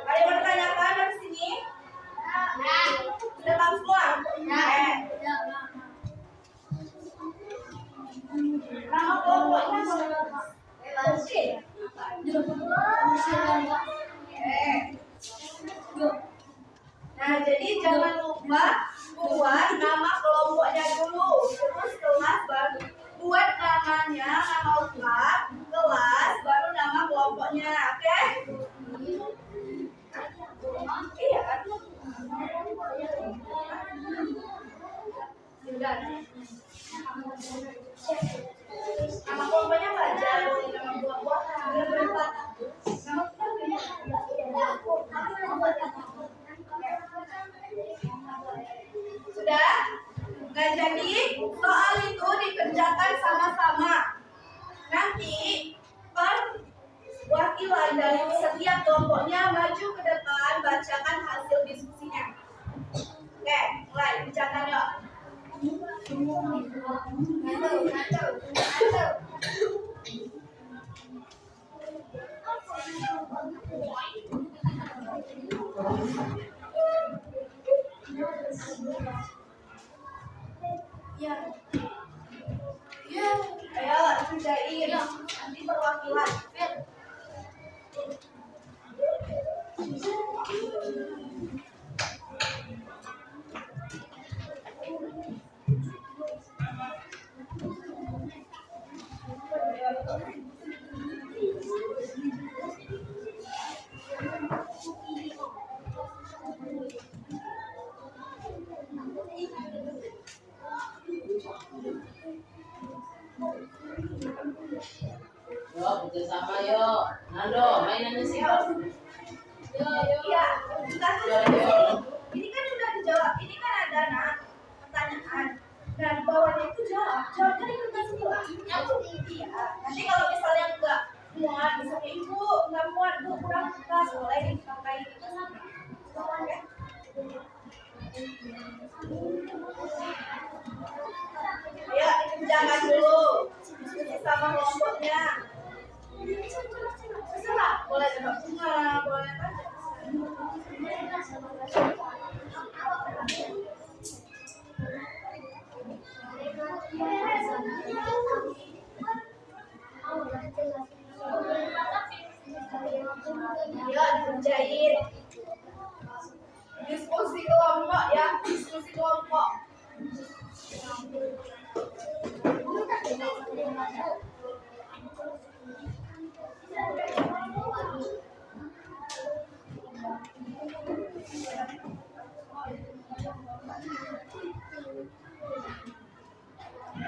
Ada yang mau ditanyakan dari sini? Sudah paham semua? Nama kelompoknya oke. Nah, jadi jangan lupa buat nama kelompoknya dulu. Terus kelas baru buat namanya, nama kelas baru nama kelompoknya. Oke? Iya kan? Sudah. Nama kelompoknya apa aja? Nama buah-buahan. Berapa? Nama sudah? Nah, jadi soal itu dikerjakan sama-sama. Nanti perwakilan dari setiap kelompoknya maju ke depan, bacakan hasil diskusinya. Oke, mulai dicatat yuk. Ya. kerjain. Nanti perwakilan. Yuk, kerjasama yuk. Nando, mainannya sih. Iya, kita tuh ini kan sudah dijawab. Ini kan ada pertanyaan. Nah, di bawahnya itu jawabnya di kertas sebelah. Iya. Nanti kalau misalnya enggak muat, misalnya ibu enggak muat, bu kurang kertas, boleh dipakai itu sama. Ya. Ya, dikerjakan dulu. Diskusi sama kelompoknya. Terserah, boleh tebak bunga, boleh baca. Ya, dikerjain. Diskusi kelompok ya, diskusi kelompok.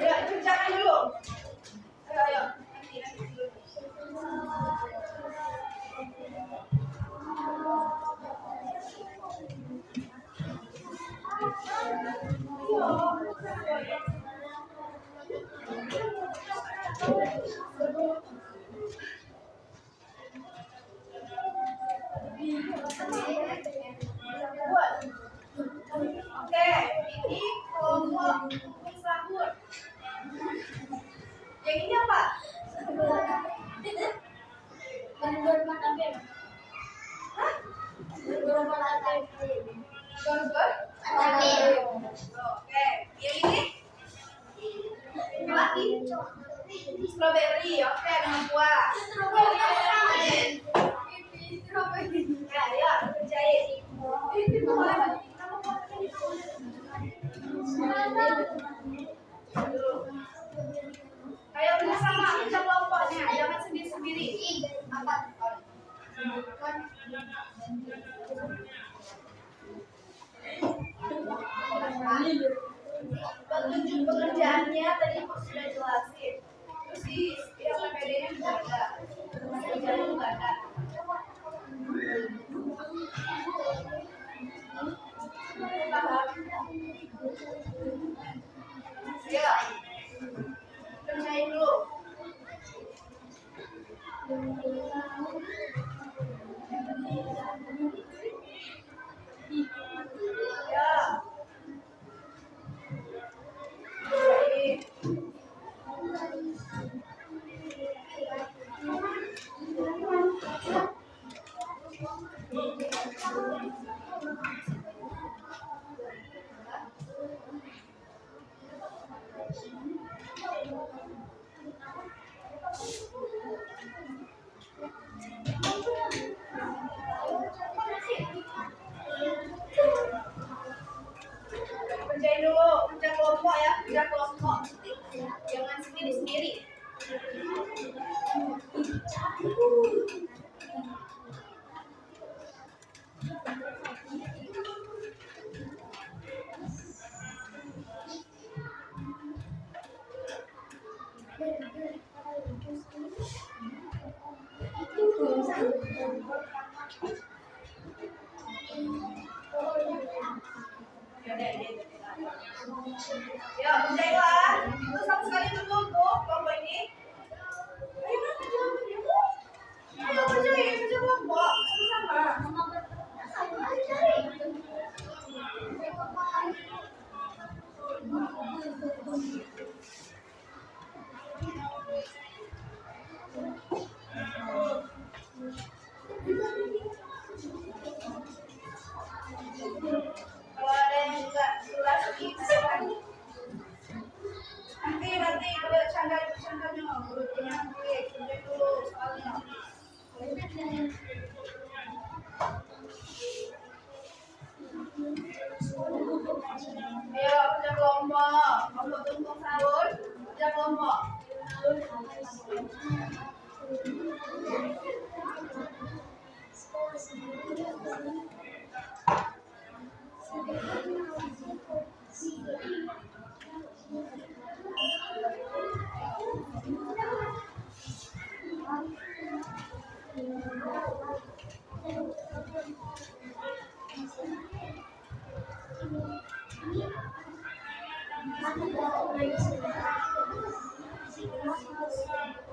Ya, kerjakan dulu. Ayo. Nanti dulu. Oke, ini kelompok sahur. Yang ini apa? Gambar mata bem. Hah? Gambar mata bem. Gambar? Oke, yang ini? Ini lagi? Strawberry, oke, dengan buah. Ya, ya, kerjain. Ini boleh. Ayo bersama kerja kelompoknya, jangan sendiri-sendiri. Petunjuk pekerjaannya tadi aku sudah jelasin. Terus di PPD-nya juga ada. Kerjanya juga ada. Paham? Ya. Kerjain dulu. Ya. Kerjain. Kerjain dulu, kerja kelompok ya, kerja kelompok. Jangan sendiri-sendiri. Ya, kerjainlah. Itu sama sekali belum tuh kelompok ini. Ayo kerja. Ayo kerjain, kerja kelompok sama-sama. Ayo cari. Kalau ada yang enggak jelas nanti udah canda contohnya, grupnya. Oke, kerjain dulu soalnya. Ayo, kerja kelompok. Kelompok tumpuk sahur. Kerja kelompok.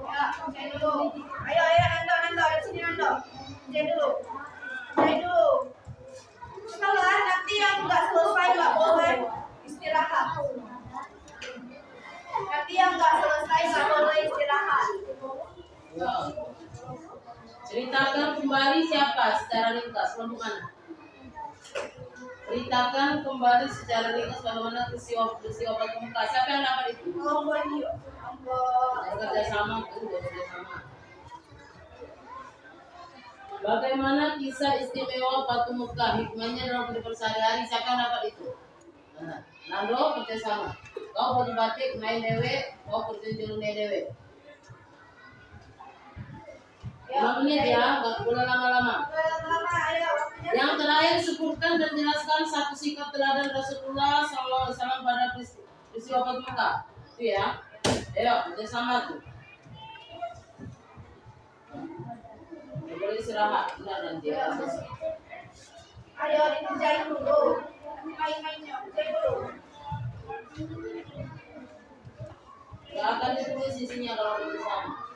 Ya, kerjain dulu. Ayo, Nando, di sini Nando. Kerjain dulu. Setelah nanti yang nggak selesai nggak boleh istirahat. Ya. Ceritakan kembali siapa secara ringkas, kelompok mana? Ceritakan kembali secara ringkas bagaimana peristiwa Pramuka. Siapa yang dapat itu? Kelompok ini yuk. Kelompok Kerjasama. Bagaimana kisah istimewa Batu Muka? Hikmahnya dalam kehidupan sehari-hari. Siapa yang dapat itu? Nando kerjasama. Kau baju batik main dewe, kau kerja jalan dewe. 5 menit ya, nggak boleh lama-lama. ayo waktunya. Yang terakhir sebutkan dan jelaskan satu sikap teladan Rasulullah SAW pada peristiwa Batu Muka. Itu ya. Ayo kerjasama tuh. Boleh istirahat, benar nanti ya. Ayo dikerjain dulu. Main-mainnya, kerjain dulu. Gak akan ditulis isinya kalau bersama.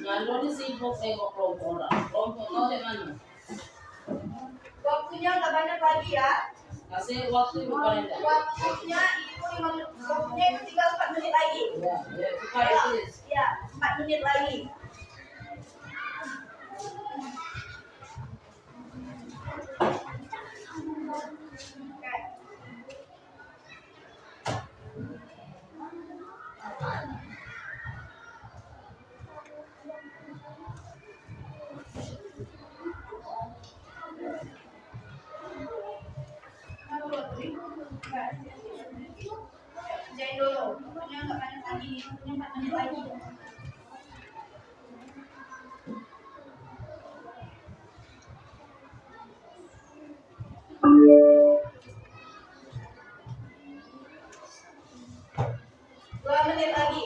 Nando di sibuk tengok kelompok orang. Kelompok kau di mana? Waktunya nggak banyak lagi ya. Kasih waktu bukan enggak. Waktunya itu 5 menit. Waktunya itu tinggal 4 menit lagi. Ya, supaya tulis. Ya, 4 menit lagi. Kerjain dulu. Waktunya nggak banyak lagi. Waktunya 4 menit lagi. Dua menit lagi.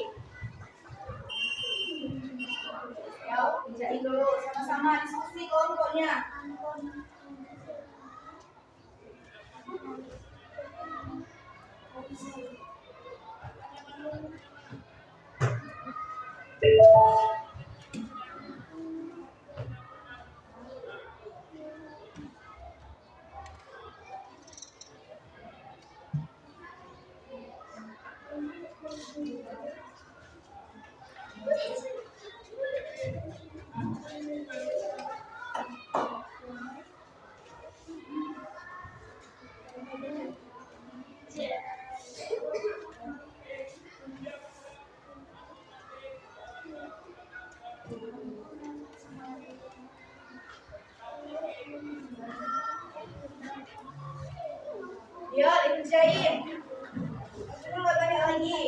Ayo, kerjain dulu. Sama-sama diskusi kelompoknya. Ya, dikerjain. Waktunya nggak banyak lagi.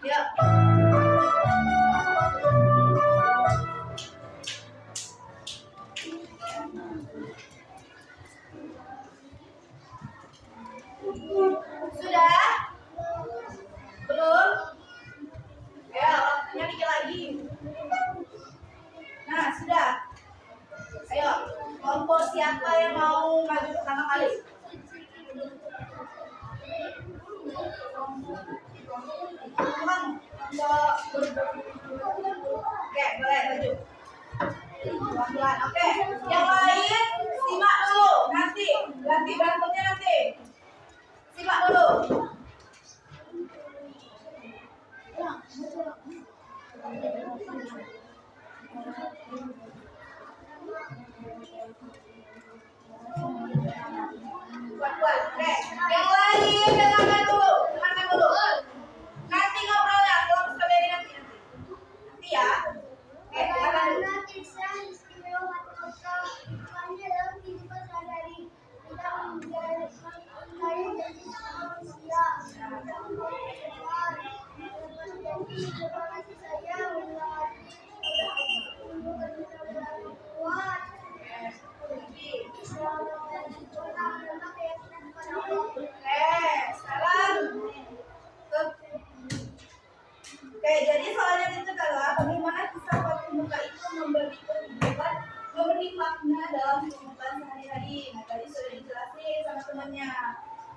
Ya. maju. Pelan-pelan. Oke. Yang lain simak dulu. Nanti ganti berantemnya nanti. Simak dulu. Kuat-kuat. Oke. Yang lain dengarkan dulu. Dengarkan dulu. Nanti ngobrolnya kalau strawberry nanti. Nanti ya. Oke, dengarkan dulu. Karena kisah istimewa Fatimah bukannya dalam kehidupan sehari-hari. Kita menjadi janji sama manusia. Janji berbagi kasih sayang, menyemangati, kuat. Sekarang. Oke, jadi soalnya itu adalah bagaimana kisah Fatimah itu memberi kehidupan, memberi makna dalam kehidupan sehari-hari. Nah, tadi sudah dijelasin sama temannya.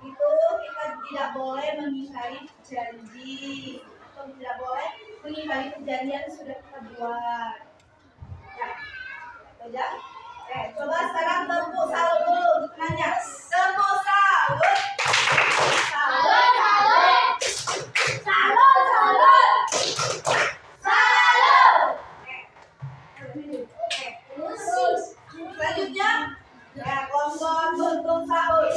Itu kita tidak boleh mengingkari janji, atau tidak boleh mengingkari perjanjian yang sudah kita buat. Ya, aja. Oke, coba sekarang tepuk salut dulu untuk temannya. Tepuk salut. Salut, salut. Salut, salut. Salut. Oke. Selanjutnya, ya kompon bentuk salut.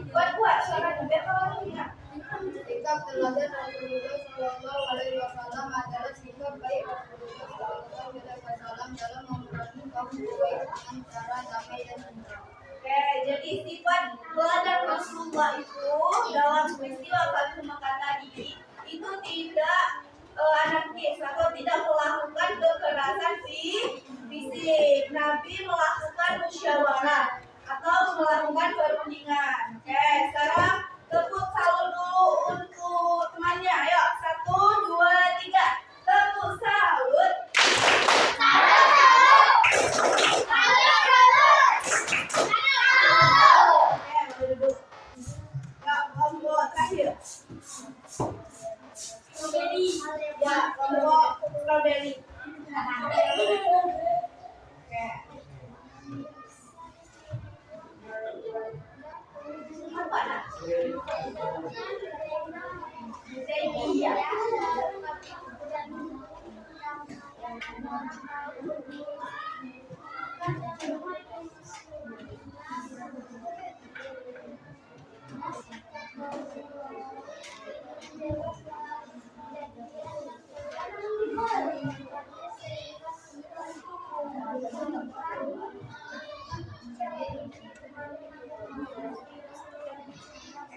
Buat suara biar kalau ingat. Sikap teladan Rasulullah Shallallahu Alaihi Wasallam adalah sikap baik Rasulullah Shallallahu Alaihi Wasallam dalam memerangi kaum baik dengan cara damai dan tentram. Oke, jadi sifat teladan Rasulullah itu dalam peristiwa Fatimah tadi itu tidak anarkis atau tidak melakukan kekerasan fisik. Nabi melakukan musyawarah atau melakukan perundingan. Oke, sekarang tepuk salut dulu untuk temannya. Ayo, 1, 2, 3. Tepuk salut. Salut, salut. Salut, salut. Oke, boleh duduk. Ya, kelompok terakhir. Strawberry. Ya, kelompok strawberry. Oke. Apa nak? Iya.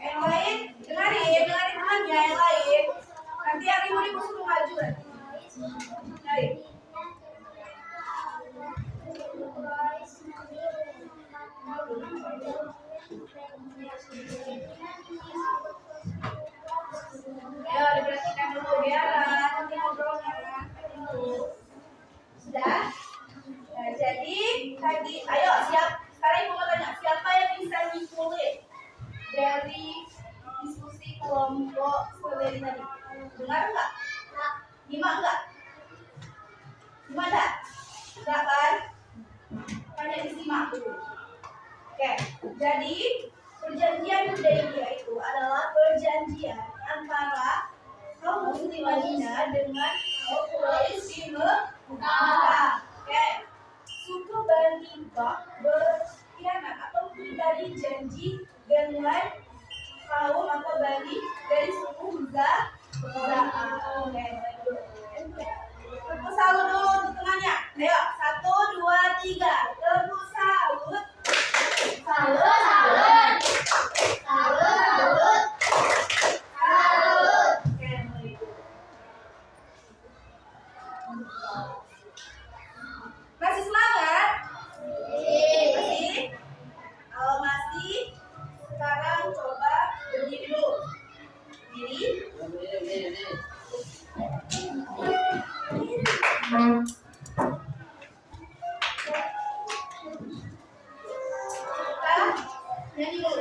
Yang lain, dengarin temannya yang lain. Nanti yang ribu suruh maju nanti. Dengarin. Ayo diperhatikan dulu biar nanti ngobrolnya. Sudah? Nah, jadi tadi, ayo siap. Sekarang ibu mau tanya, siapa yang bisa nyimpulin dari diskusi kelompok strawberry tadi? Dengar enggak? Nyimak enggak? Gimana? Enggak kan? Hanya disimak dulu. Oke, jadi perjanjian Hudaybiyah itu adalah perjanjian antara kaum muslim Madinah dengan kaum Quraisy di Mekah. Oke, suku Bani Bak berkhianat atau mengingkari janji dengan kaum atau Bani dari suku Huza'ah. Oke, tepuk salut dulu untuk temannya. Ayo, 1, 2, 3. Tepuk salut. Salut, salut. Salut, salut. Salut. Oke, masih semangat? Masih? Kalau masih, sekarang coba berdiri dulu. Berdiri. Kita nyanyi dulu.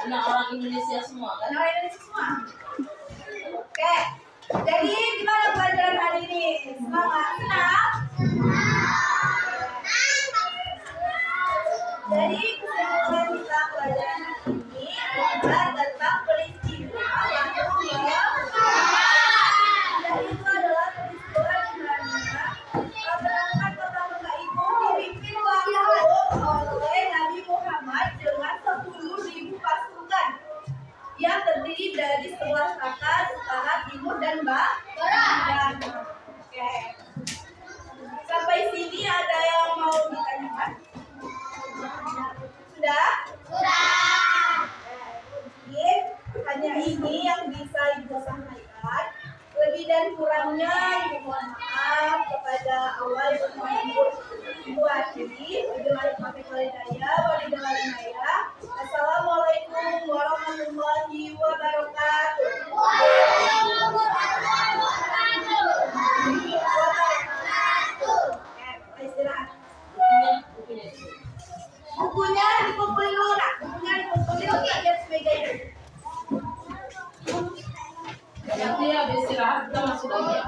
Anak orang Indonesia semua kan? Anak Indonesia semua. Oke. Jadi gimana pelajaran hari ini? Semangat? Senang? Jadi kesimpulan kita pelajaran hari ini adalah tentang peristiwa dan itu adalah peristiwa di mana penangkapan kota Mekah itu dipimpin langsung oleh Nabi Muhammad dengan 10.000 pasukan yang terdiri dari 11 kata, utara, timur, dan barat. Oke. Sampai sini ada yang mau ditanyakan? Sudah? Oke. Hanya ini yang bisa Ibu sampaikan. Lebih dan kurangnya Ibu mohon maaf kepada Allah Ibu akhiri. Assalamualaikum warahmatullahi wabarakatuh. Istirahat. Bukunya dikumpulin dulu nak. Bukunya dikumpulin dulu biar sebagainya. Nanti habis istirahat kita masuk lagi ya.